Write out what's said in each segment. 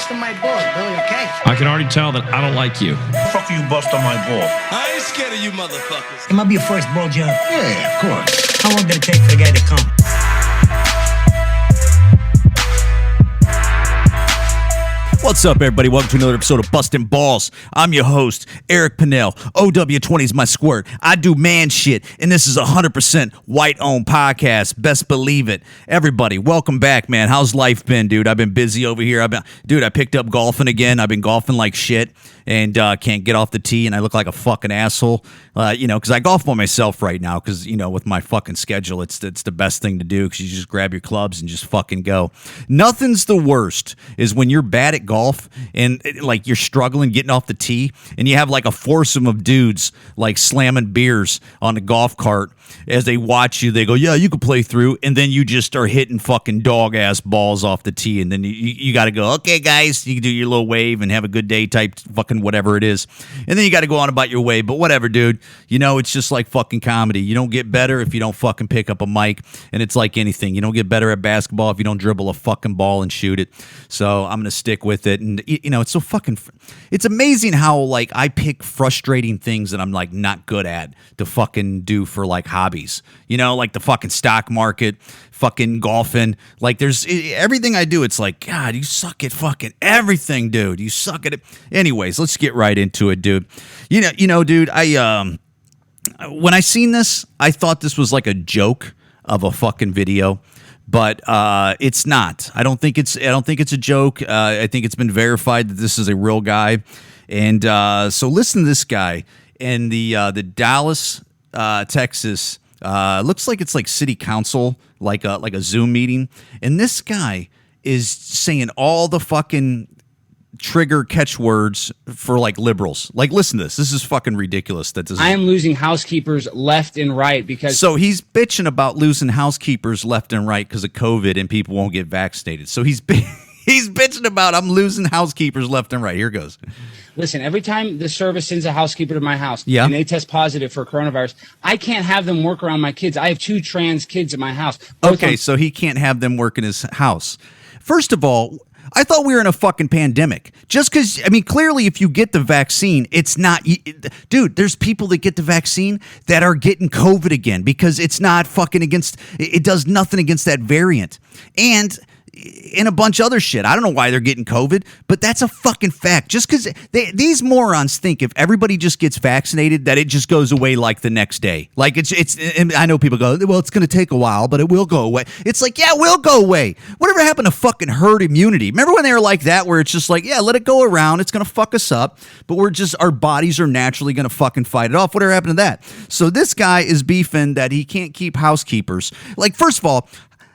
busting my balls, Billy, okay? I can already tell that I don't like you. Fuck you, bust on my ball. I ain't scared of you motherfuckers. It might be your first ball job. Yeah, of course. How long did it take for the guy to come? What's up, everybody? Welcome to another episode of Bustin' Balls. I'm your host, Eric Pennell. OW20 is my squirt. I do man shit, and this is a 100% white-owned podcast. Best believe it. Everybody, welcome back, man. How's life been, dude? I've been busy over here. I picked up golfing again. I've been golfing like shit and can't get off the tee, and I look like a fucking asshole, because I golf by myself right now because, with my fucking schedule, it's the best thing to do because you just grab your clubs and just fucking go. Nothing's the worst is when you're bad at golf and like you're struggling getting off the tee and you have like a foursome of dudes like slamming beers on the golf cart as they watch you. They go, yeah, you can play through, and then you just are hitting fucking dog ass balls off the tee, and then you got to go, okay guys, you can do your little wave and have a good day type fucking whatever it is, and then you got to go on about your way. But whatever, dude, it's just like fucking comedy. You don't get better if you don't fucking pick up a mic, and it's like anything. You don't get better at basketball if you don't dribble a fucking ball and shoot it. So I'm gonna stick with it. And it's so fucking, it's amazing how like I pick frustrating things that I'm like not good at to fucking do for like hobbies, like the fucking stock market, fucking golfing. Like there's everything I do. It's like, God, you suck at fucking everything, dude. You suck at it. Anyways, let's get right into it, dude. Dude, when I seen this, I thought this was like a joke of a fucking video. But it's not. I don't think it's a joke. I think it's been verified that this is a real guy. And so listen to this guy in the Dallas, Texas. Looks like it's like city council, like a Zoom meeting. And this guy is saying all the fucking trigger catchwords for like liberals. Like, listen to this. This is fucking ridiculous. I am losing housekeepers left and right because. So he's bitching about losing housekeepers left and right because of COVID and people won't get vaccinated. So he's bitching about I'm losing housekeepers left and right. Here goes. Listen, every time the service sends a housekeeper to my house and they test positive for coronavirus, I can't have them work around my kids. I have 2 trans kids at my house. Okay, so he can't have them work in his house. First of all, I thought we were in a fucking pandemic. Just because, clearly if you get the vaccine, it's not... Dude, there's people that get the vaccine that are getting COVID again because it's not fucking against... It does nothing against that variant. And a bunch of other shit. I don't know why they're getting COVID, but that's a fucking fact. Just because these morons think if everybody just gets vaccinated that it just goes away like the next day. Like it's. And I know people go, well, it's going to take a while, but it will go away. It's like, yeah, it will go away. Whatever happened to fucking herd immunity? Remember when they were like that, where it's just like, yeah, let it go around. It's going to fuck us up, but our bodies are naturally going to fucking fight it off. Whatever happened to that? So this guy is beefing that he can't keep housekeepers. Like, first of all,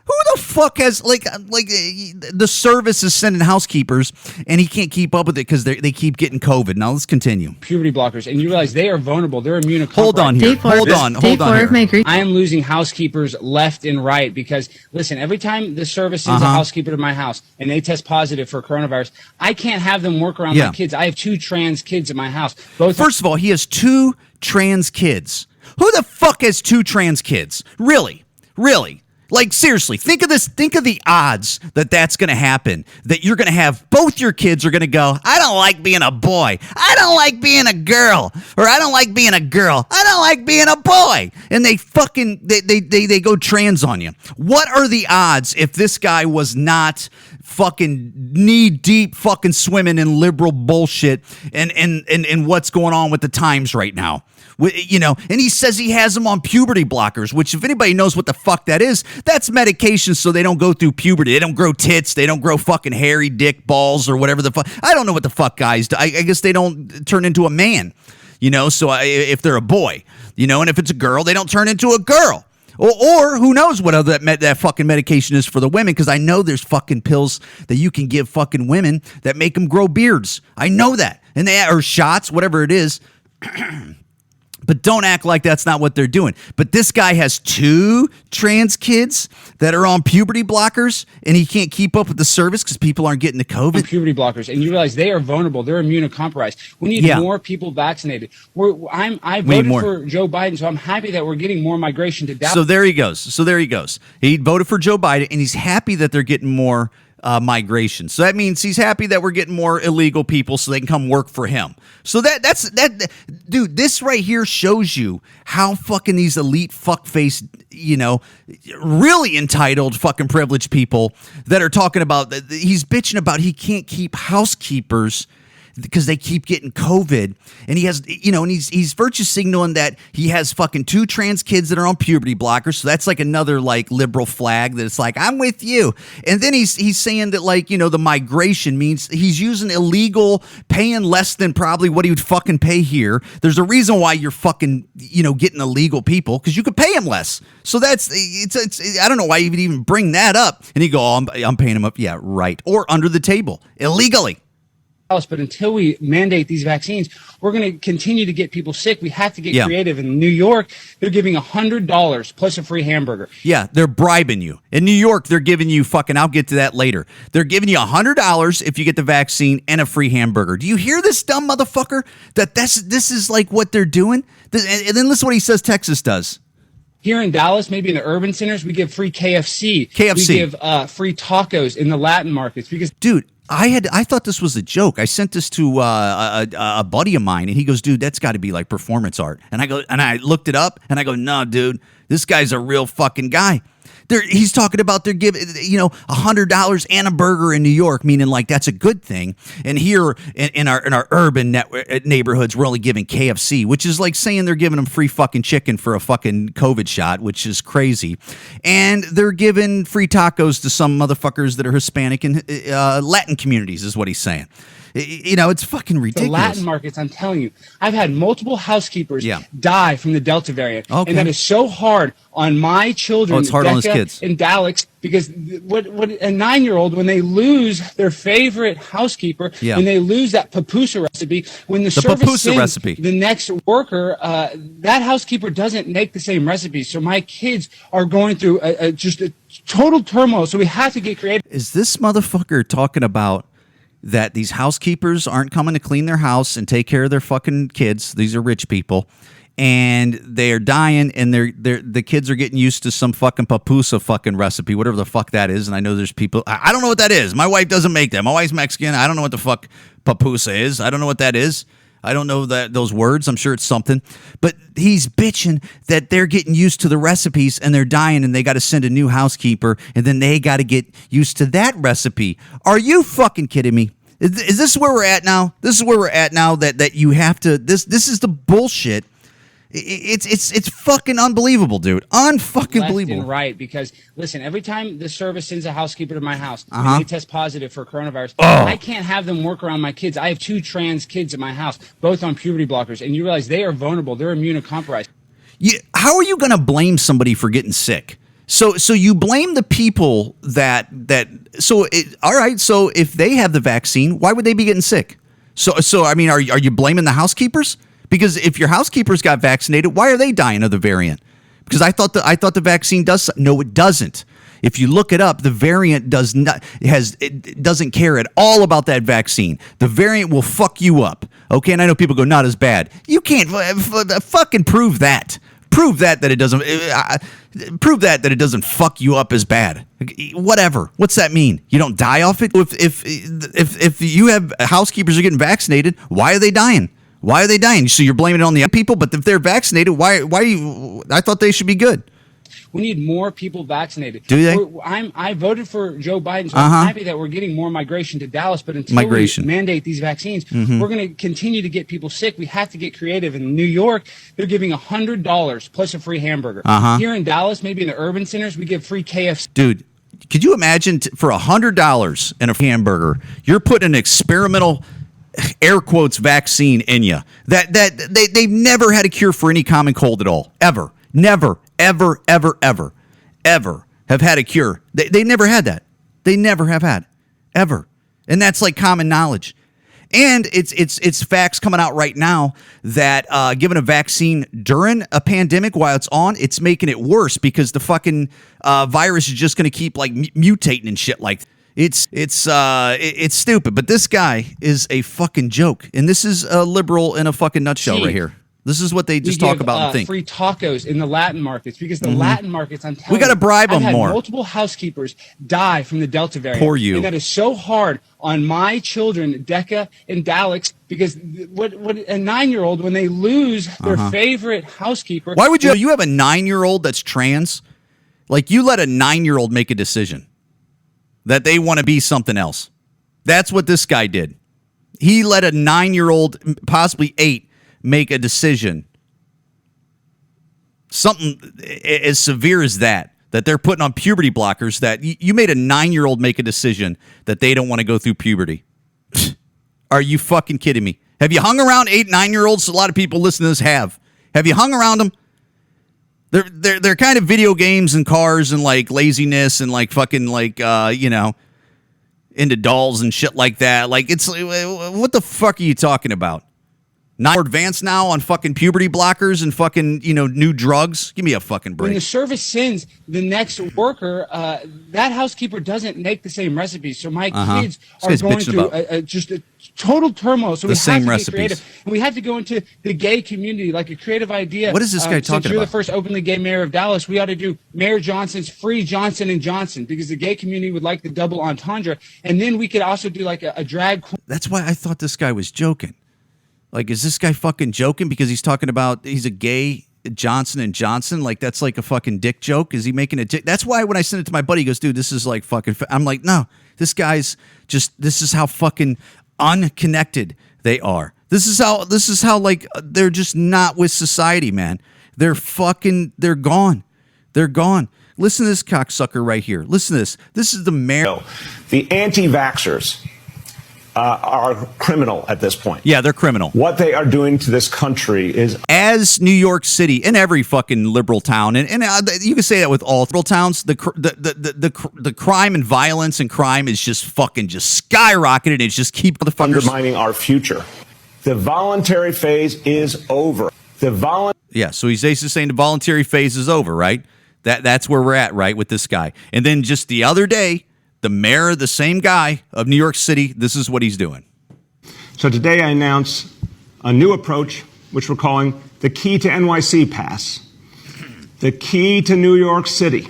who the fuck has, like the service is sending housekeepers and he can't keep up with it because they keep getting COVID. Now let's continue. Puberty blockers, and you realize they are vulnerable. They're immunocompromised. Hold on here. Hold on here. I am losing housekeepers left and right because, listen, every time the service sends a housekeeper to my house and they test positive for coronavirus, I can't have them work around my kids. I have 2 trans kids at my house. First of all, he has 2 trans kids. Who the fuck has 2 trans kids? Really? Like, seriously, think of this. Think of the odds that that's going to happen, that you're going to have both your kids are going to go, I don't like being a boy. I don't like being a girl. Or I don't like being a girl. I don't like being a boy. And they fucking, they go trans on you. What are the odds if this guy was not fucking knee deep fucking swimming in liberal bullshit and what's going on with the times right now? And he says he has them on puberty blockers, which if anybody knows what the fuck that is, that's medication so they don't go through puberty. They don't grow tits. They don't grow fucking hairy dick balls or whatever the fuck. I don't know what the fuck guys do. I guess they don't turn into a man, so if they're a boy, and if it's a girl, they don't turn into a girl. Or who knows what other that fucking medication is for the women, because I know there's fucking pills that you can give fucking women that make them grow beards. I know that. And or shots, whatever it is. But don't act like that's not what they're doing. But this guy has 2 trans kids that are on puberty blockers, and he can't keep up with the service because people aren't getting the COVID. Puberty blockers, and you realize they are vulnerable. They're immunocompromised. We need more people vaccinated. I voted for Joe Biden, so I'm happy that we're getting more migration to Dallas. So there he goes. He voted for Joe Biden, and he's happy that they're getting more migration. So that means he's happy that we're getting more illegal people so they can come work for him. So that's dude, this right here shows you how fucking these elite fuckface, really entitled fucking privileged people that are talking about, he's bitching about he can't keep housekeepers because they keep getting COVID, and he has, and he's virtue signaling that he has fucking 2 trans kids that are on puberty blockers. So that's like another like liberal flag that it's like, I'm with you. And then he's saying that like, the migration means he's using illegal, paying less than probably what he would fucking pay here. There's a reason why you're fucking, getting illegal people, because you could pay him less. So it's I don't know why you would even bring that up. And he go, I'm paying him up. Yeah, right. Or under the table illegally. But until we mandate these vaccines, we're going to continue to get people sick. We have to get creative. In New York, they're giving $100 plus a free hamburger. Yeah, they're bribing you. In New York, they're giving you I'll get to that later. They're giving you $100 if you get the vaccine and a free hamburger. Do you hear this dumb motherfucker? This is like what they're doing? And then listen to what he says Texas does. Here in Dallas, maybe in the urban centers, we give free KFC. We give free tacos in the Latin markets. Because dude, I thought this was a joke. I sent this to a buddy of mine, and he goes, "Dude, that's got to be like performance art." And I looked it up, and I go, "No, dude, this guy's a real fucking guy." He's talking about they're giving, $100 and a burger in New York, meaning like that's a good thing. And here in our urban neighborhoods, we're only giving KFC, which is like saying they're giving them free fucking chicken for a fucking COVID shot, which is crazy. And they're giving free tacos to some motherfuckers that are Hispanic and Latin communities, is what he's saying. It's fucking ridiculous. The Latin markets, I'm telling you, I've had multiple housekeepers die from the Delta variant. Okay. And that is so hard on my children, it's hard on his kids. And Daleks, because what a 9-year-old, when they lose their favorite housekeeper, when they lose that pupusa recipe, when the service sends the next worker, that housekeeper doesn't make the same recipe. So my kids are going through just a total turmoil. So we have to get creative. Is this motherfucker talking about that these housekeepers aren't coming to clean their house and take care of their fucking kids? These are rich people, and they're dying, and the kids are getting used to some fucking papusa fucking recipe, whatever the fuck that is. And I know there's people, I don't know what that is. My wife doesn't make that. My wife's Mexican. I don't know what the fuck papusa is. I don't know what that is. I don't know those words. I'm sure it's something. But he's bitching that they're getting used to the recipes and they're dying, and they got to send a new housekeeper, and then they got to get used to that recipe. Are you fucking kidding me? Is this where we're at now? This is where we're at now, that you have to, this is the bullshit. It's fucking unbelievable, dude. Unfucking believable. And right, because listen, every time the service sends a housekeeper to my house and they test positive for coronavirus, I can't have them work around my kids. I have 2 trans kids in my house, both on puberty blockers, and you realize they are vulnerable. They're immunocompromised. How are you going to blame somebody for getting sick? So you blame the people all right. So if they have the vaccine, why would they be getting sick? So I mean, are you blaming the housekeepers? Because if your housekeepers got vaccinated, why are they dying of the variant? Because I thought the vaccine does. No, it doesn't. If you look it up, the variant doesn't care at all about that vaccine. The variant will fuck you up. Okay, and I know people go, not as bad. You can't fucking prove that. Prove that it doesn't. Prove that it doesn't fuck you up as bad. Whatever. What's that mean? You don't die off it? If you have housekeepers are getting vaccinated, why are they dying? Why are they dying? So you're blaming it on the other people, but if they're vaccinated, why I thought they should be good. We need more people vaccinated. Do they? I voted for Joe Biden, so I'm happy that we're getting more migration to Dallas. But until we mandate these vaccines, we're going to continue to get people sick. We have to get creative. In New York, they're giving $100 plus a free hamburger. Here in Dallas, maybe in the urban centers, we give free KFC. Dude, could you imagine for $100 and a hamburger, you're putting an experimental air quotes vaccine in you that they've never had a cure for any common cold at all, ever. Never, ever, ever, ever, ever have had a cure. They never had that. They never have had, ever. And that's like common knowledge. And it's facts coming out right now that giving a vaccine during a pandemic while it's on, it's making it worse because the fucking virus is just going to keep like mutating and shit like that. It's stupid. But this guy is a fucking joke. And this is a liberal in a fucking nutshell right here. This is what they just talk about and think. Free tacos in the Latin markets because the Latin markets, I'm telling you, we got to bribe them more. Multiple housekeepers die from the Delta variant. Poor you. And that is so hard on my children, Decca and Daleks, because what a 9-year-old, when they lose their favorite housekeeper. Why would you have a 9-year-old that's trans? Like, you let a 9-year-old make a decision that they want to be something else. That's what this guy did. He let a 9-year-old, possibly 8, make a decision. Something as severe as that they're putting on puberty blockers, that you made a 9-year-old make a decision that they don't want to go through puberty. Are you fucking kidding me? Have you hung around 8, 9-year-olds? A lot of people listening to this have. Have you hung around them? They're kind of video games and cars and like laziness and like fucking like into dolls and shit like that. Like, it's what the fuck are you talking about? Not more advanced now on fucking puberty blockers and fucking, new drugs. Give me a fucking break. When the service sends the next worker, that housekeeper doesn't make the same recipes. So my kids are going through just a total turmoil. So we have to get creative. And we have to go into the gay community, like a creative idea. What is this guy talking about? Since you're the first openly gay mayor of Dallas, we ought to do Mayor Johnson's Free Johnson & Johnson, because the gay community would like the double entendre. And then we could also do like a drag queen. That's why I thought this guy was joking. Like, is this guy fucking joking because he's talking about he's a gay Johnson & Johnson? Like, that's like a fucking dick joke? Is he making a dick? That's why when I sent it to my buddy, he goes, dude, this is like fucking... I'm like, no, this guy's just... This is how fucking unconnected they are. This is how like they're just not with society, man. They're gone. They're gone. Listen to this cocksucker right here. Listen to this. This is the mayor. The anti-vaxxers are criminal at this point. Yeah, they're criminal. What they are doing to this country is... As New York City, in every fucking liberal town, and you can say that with all liberal towns, the crime and violence and crime is just fucking just skyrocketed. It's just keep the fuckers... undermining our future. The voluntary phase is over. Yeah, so he's basically saying the voluntary phase is over, right? That's where we're at, right, with this guy. And then just the other day, the mayor, the same guy of New York City, this is what he's doing. So today I announce a new approach, which we're calling the Key to NYC Pass. The key to New York City.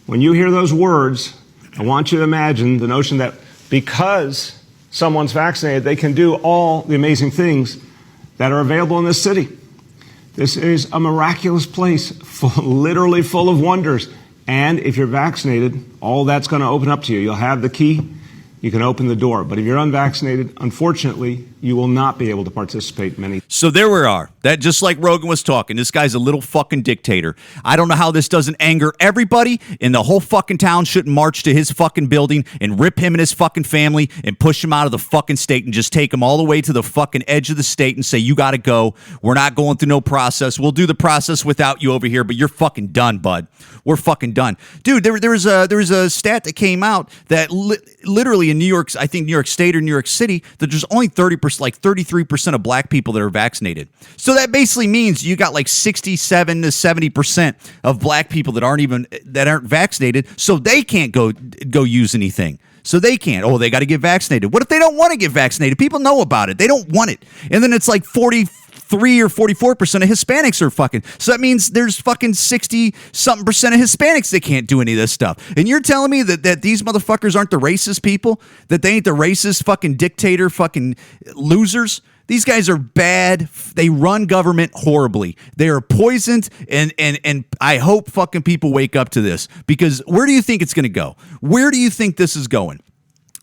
When you hear those words, I want you to imagine the notion that because someone's vaccinated, they can do all the amazing things that are available in this city. This is a miraculous place, literally full of wonders. And if you're vaccinated, all that's going to open up to you. You'll have the key. You can open the door. But if you're unvaccinated, unfortunately, you will not be able to participate in many. So there we are. That just like Rogan was talking. This guy's a little fucking dictator. I don't know how this doesn't anger everybody, and the whole fucking town shouldn't march to his fucking building and rip him and his fucking family and push him out of the fucking state and just take him all the way to the fucking edge of the state and say, you got to go. We're not going through no process. We'll do the process without you over here, but you're fucking done, bud. We're fucking done. Dude, there was a stat that came out that literally in New York, I think New York State or New York City, that there's only 30%, like 33% of black people that are vaccinated. So that basically means you got like 67 to 70% of black people that aren't vaccinated, so they can't go use anything. So they can't. Oh, they got to get vaccinated. What if they don't want to get vaccinated? People know about it. They don't want it. And then it's like 43 or 44% of Hispanics are fucking. So that means there's fucking 60-something percent of Hispanics that can't do any of this stuff. And you're telling me that these motherfuckers aren't the racist people? That they ain't the racist fucking dictator fucking losers? These guys are bad. They run government horribly. They are poisoned, and I hope fucking people wake up to this, because where do you think it's going to go? Where do you think this is going?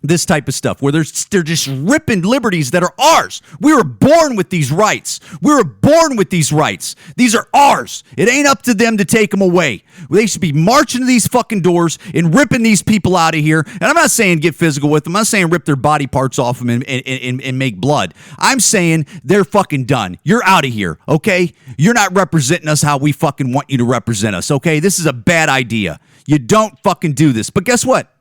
This type of stuff where they're just ripping liberties that are ours. We were born with these rights. We were born with these rights. These are ours. It ain't up to them to take them away. They should be marching to these fucking doors and ripping these people out of here. And I'm not saying get physical with them. I'm not saying rip their body parts off them and make blood. I'm saying they're fucking done. You're out of here, okay? You're not representing us how we fucking want you to represent us, okay? This is a bad idea. You don't fucking do this. But guess what?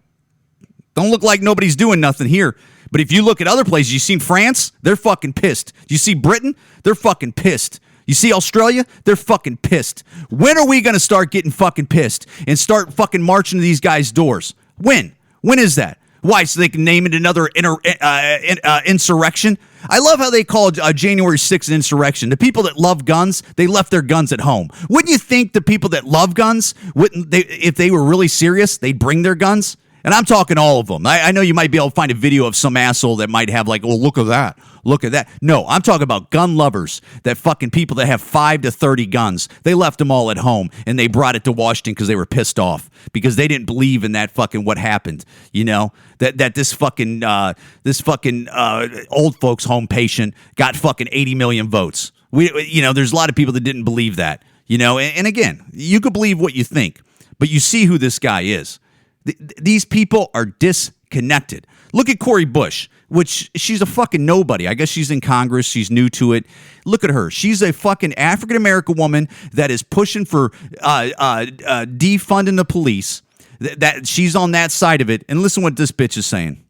Don't look like nobody's doing nothing here. But if you look at other places, you seen France, they're fucking pissed. You see Britain, they're fucking pissed. You see Australia, they're fucking pissed. When are we going to start getting fucking pissed and start fucking marching to these guys' doors? When? When is that? Why? So they can name it another insurrection? I love how they called January 6th an insurrection. The people that love guns, they left their guns at home. Wouldn't you think the people that love guns, if they were really serious, they'd bring their guns? And I'm talking all of them. I know you might be able to find a video of some asshole that might have like, oh, look at that. Look at that. No, I'm talking about gun lovers, that fucking people that have 5 to 30 guns. They left them all at home and they brought it to Washington because they were pissed off because they didn't believe in that fucking what happened, you know, that this fucking old folks home patient got fucking 80 million votes. There's a lot of people that didn't believe that, you know, and again, you could believe what you think, but you see who this guy is. These people are disconnected. Look at Cori Bush, which she's a fucking nobody. I guess she's in Congress. She's new to it. Look at her. She's a fucking African-American woman that is pushing for defunding the police. That she's on that side of it. And listen what this bitch is saying.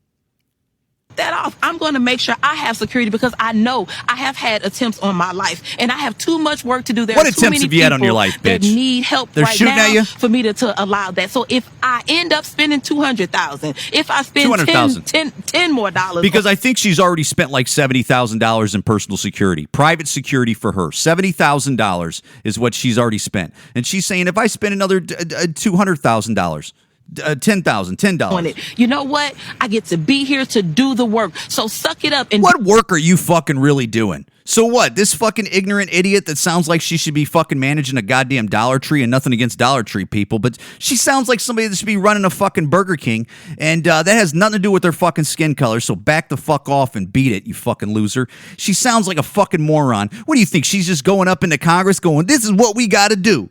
That off. I'm going to make sure I have security because I know I have had attempts on my life and I have too much work to do. There what are too attempts many have you had on your life, bitch? That need help They're right shooting now at you? for me to allow that. So if I end up spending $200,000, if I spend $10 more dollars, because I think she's already spent like $70,000 in personal security, private security for her. $70,000 is what she's already spent, and she's saying if I spend another $200,000. $10,000. You know what? I get to be here to do the work. So suck it up. And what work are you fucking really doing? So what? This fucking ignorant idiot that sounds like she should be fucking managing a goddamn Dollar Tree, and nothing against Dollar Tree people, but she sounds like somebody that should be running a fucking Burger King, and that has nothing to do with their fucking skin color, so back the fuck off and beat it, you fucking loser. She sounds like a fucking moron. What do you think? She's just going up into Congress going, this is what we gotta do.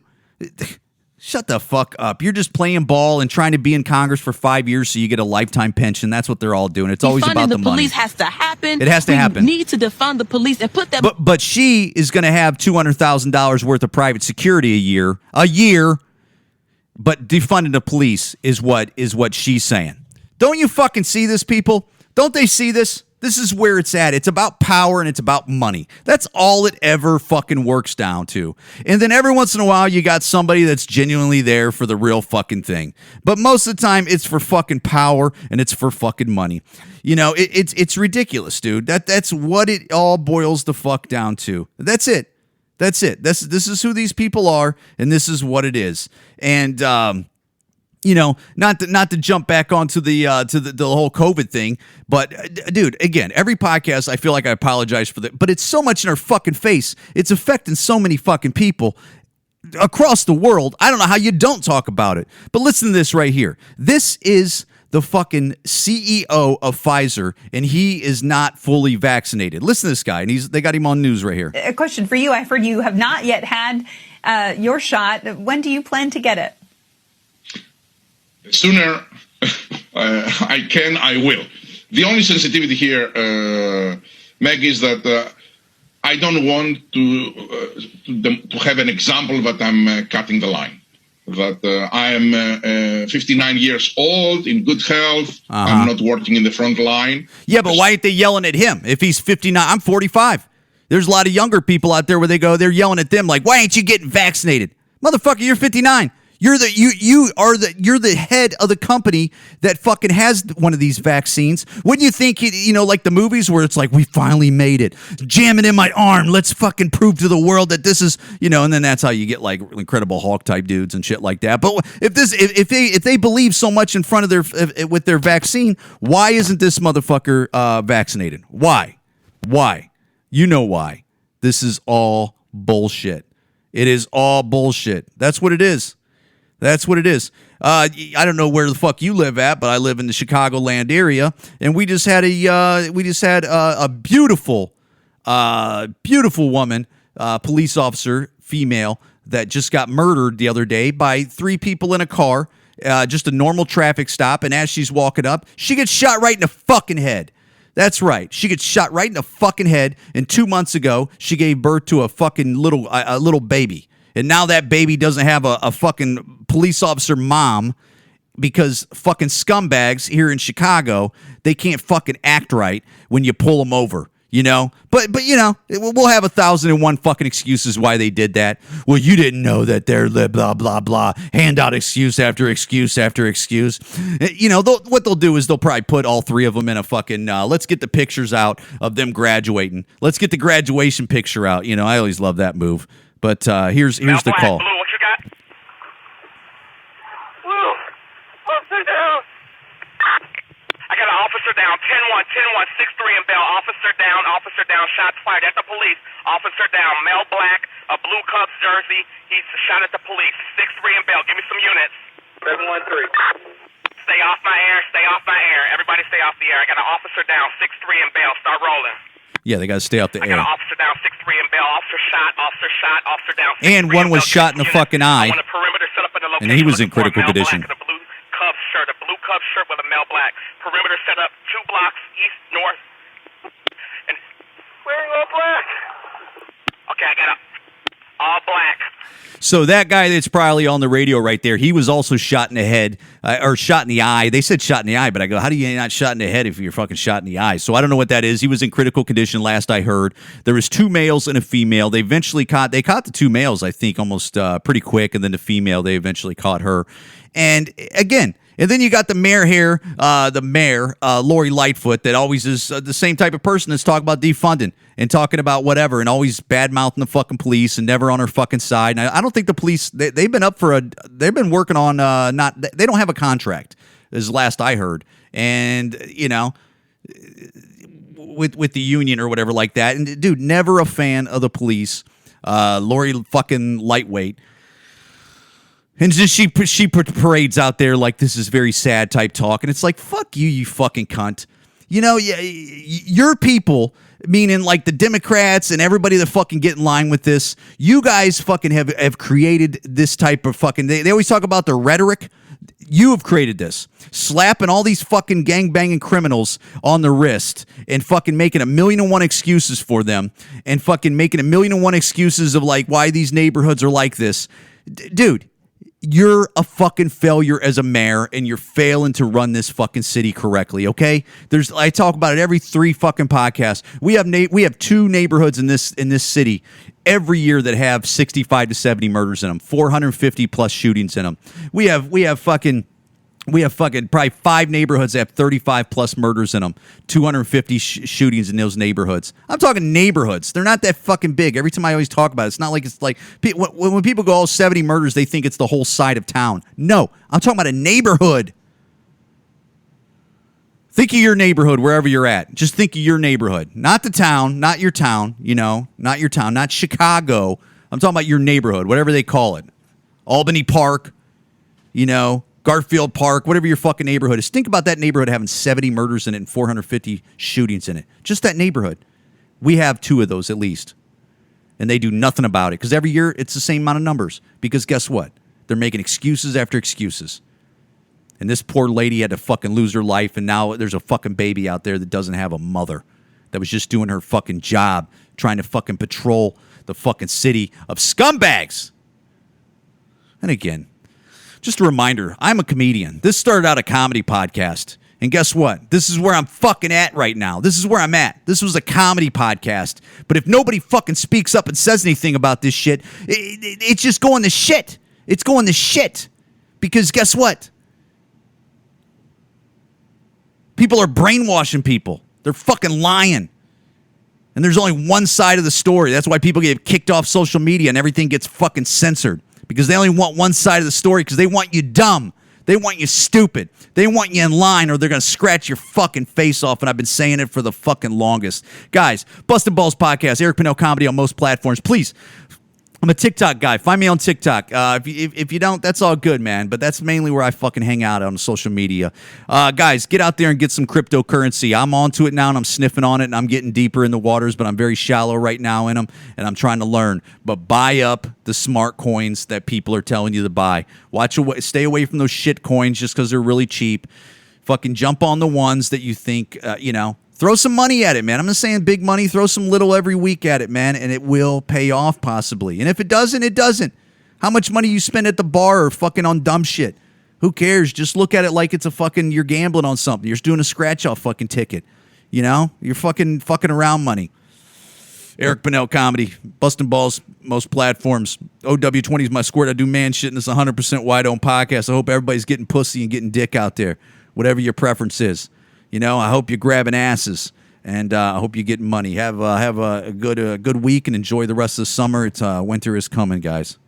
Shut the fuck up. You're just playing ball and trying to be in Congress for 5 years so you get a lifetime pension. That's what they're all doing. It's always about the money. Defunding the police has to happen. It has to happen. We need to defund the police and put that. But she is going to have $200,000 worth of private security a year. But defunding the police is what she's saying. Don't you fucking see this, people? Don't they see this? This is where it's at. It's about power and it's about money. That's all it ever fucking works down to. And then every once in a while, you got somebody that's genuinely there for the real fucking thing. But most of the time, it's for fucking power and it's for fucking money. You know, it's ridiculous, dude. That's what it all boils the fuck down to. That's it. This is who these people are, and this is what it is. And you know, not to jump back onto the whole COVID thing, but dude, again, every podcast I feel like I apologize for that, but it's so much in our fucking face. It's affecting so many fucking people across the world. I don't know how you don't talk about it. But listen to this right here. This is the fucking CEO of Pfizer, and he is not fully vaccinated. Listen to this guy, and they got him on news right here. A question for you. I've heard you have not yet had your shot. When do you plan to get it? Sooner I can, I will. The only sensitivity here, Meg, is that I don't want to have an example that I'm cutting the line. That I am 59 years old, in good health. I'm not working in the front line. Yeah, but why aren't they yelling at him? If he's 59, I'm 45. There's a lot of younger people out there where they're yelling at them like, why ain't you getting vaccinated? Motherfucker, you're 59. You're the head of the company that fucking has one of these vaccines. Wouldn't you think, like the movies where it's like, we finally made it. Jam it in my arm. Let's fucking prove to the world that this is, and then that's how you get like Incredible Hulk type dudes and shit like that. But if they believe so much in front of with their vaccine, why isn't this motherfucker vaccinated? Why? You know why. This is all bullshit. It is all bullshit. That's what it is. That's what it is. I don't know where the fuck you live at, but I live in the Chicagoland area, and we just had a beautiful woman, police officer, female, that just got murdered the other day by 3 people in a car, just a normal traffic stop, and as she's walking up, she gets shot right in the fucking head. That's right. She gets shot right in the fucking head, and 2 months ago, she gave birth to a fucking little baby. And now that baby doesn't have a fucking police officer mom because fucking scumbags here in Chicago, they can't fucking act right when you pull them over. You know, but we'll have 1,001 fucking excuses why they did that. Well, you didn't know that they're blah blah blah. Hand out excuse after excuse after excuse. You know, what they'll do is they'll probably put all three of them in a fucking. Let's get the pictures out of them graduating. Let's get the graduation picture out. You know, I always love that move. But here's the call. Blue, what you got? Blue, officer down. I got an officer down, 10-1, 10-1, 6-3 in Bell. Officer down, shots fired at the police. Officer down, male black, a blue Cubs jersey. He's shot at the police. 6-3 in Bell. Give me some units. 7-1-3. Stay off my air. Everybody stay off the air. I got an officer down, 6-3 in Bell. Start rolling. Yeah, they got to stay off the air. I got an officer down, 6-3 in Bell. Officer down. And one was shot in the fucking eye. I want a perimeter set up in the location. And he was in critical condition. A blue Cubs shirt with a male black. Perimeter set up 2 blocks east, north. And wearing all black. Okay, I got all black. So that guy that's probably on the radio right there, he was also shot in the head or shot in the eye. They said shot in the eye, but I go, how do you not shot in the head if you're fucking shot in the eye? So I don't know what that is. He was in critical condition last I heard. There was 2 males and a female. They eventually caught the 2 males, I think, almost pretty quick, and then the female, they eventually caught her. And again, and then you got the mayor here, Lori Lightfoot, that always is the same type of person that's talking about defunding and talking about whatever and always bad-mouthing the fucking police and never on her fucking side. And I don't think the police, they've been working on, they don't have a contract, is last I heard. And, you know, with the union or whatever like that. And, dude, never a fan of the police. Lori fucking Lightweight. And just she parades out there like this is very sad type talk. And it's like, fuck you, you fucking cunt. You know, your people, meaning like the Democrats and everybody that fucking get in line with this, you guys fucking have created this type of fucking, they always talk about the rhetoric. You have created this. Slapping all these fucking gangbanging criminals on the wrist and fucking making 1,000,001 excuses for them and fucking making 1,000,001 excuses of like why these neighborhoods are like this. Dude. You're a fucking failure as a mayor, and you're failing to run this fucking city correctly. Okay, I talk about it every 3 fucking podcasts. We have 2 neighborhoods in this city every year that have 65 to 70 murders in them, 450 plus shootings in them. We have fucking probably 5 neighborhoods that have 35 plus murders in them, 250 shootings in those neighborhoods. I'm talking neighborhoods. They're not that fucking big. Every time I always talk about it, it's not like it's like when people go, 70 murders, they think it's the whole side of town. No, I'm talking about a neighborhood. Think of your neighborhood wherever you're at. Just think of your neighborhood, not the town, not your town, not your town, not Chicago. I'm talking about your neighborhood, whatever they call it. Albany Park, Garfield Park, whatever your fucking neighborhood is. Think about that neighborhood having 70 murders in it and 450 shootings in it. Just that neighborhood. We have 2 of those at least. And they do nothing about it because every year it's the same amount of numbers. Because guess what? They're making excuses after excuses. And this poor lady had to fucking lose her life, and now there's a fucking baby out there that doesn't have a mother, that was just doing her fucking job, trying to fucking patrol the fucking city of scumbags. And again, just a reminder, I'm a comedian. This started out a comedy podcast. And guess what? This is where I'm fucking at right now. This is where I'm at. This was a comedy podcast. But if nobody fucking speaks up and says anything about this shit, it's just going to shit. It's going to shit. Because guess what? People are brainwashing people. They're fucking lying. And there's only one side of the story. That's why people get kicked off social media and everything gets fucking censored. Because they only want one side of the story because they want you dumb. They want you stupid. They want you in line or they're going to scratch your fucking face off. And I've been saying it for the fucking longest. Guys, Bustin' Balls Podcast, Eric Pennell Comedy on most platforms. Please, I'm a TikTok guy. Find me on TikTok. If you don't, that's all good, man. But that's mainly where I fucking hang out on social media. Guys, get out there and get some cryptocurrency. I'm onto it now, and I'm sniffing on it, and I'm getting deeper in the waters, but I'm very shallow right now in them, and I'm trying to learn. But buy up the smart coins that people are telling you to buy. Stay away from those shit coins just because they're really cheap. Fucking jump on the ones that you think, Throw some money at it, man. I'm not saying big money. Throw some little every week at it, man, and it will pay off possibly. And if it doesn't, it doesn't. How much money you spend at the bar or fucking on dumb shit? Who cares? Just look at it like it's you're gambling on something. You're just doing a scratch-off fucking ticket. You know, you're fucking around money. Eric Pennell Comedy, Bustin' Balls, most platforms. OW20 is my squirt. I do man shit, and it's 100% wide own podcast. I hope everybody's getting pussy and getting dick out there, whatever your preference is. You know, I hope you're grabbing asses, and I hope you're getting money. Have a good week and enjoy the rest of the summer. It's winter is coming, guys.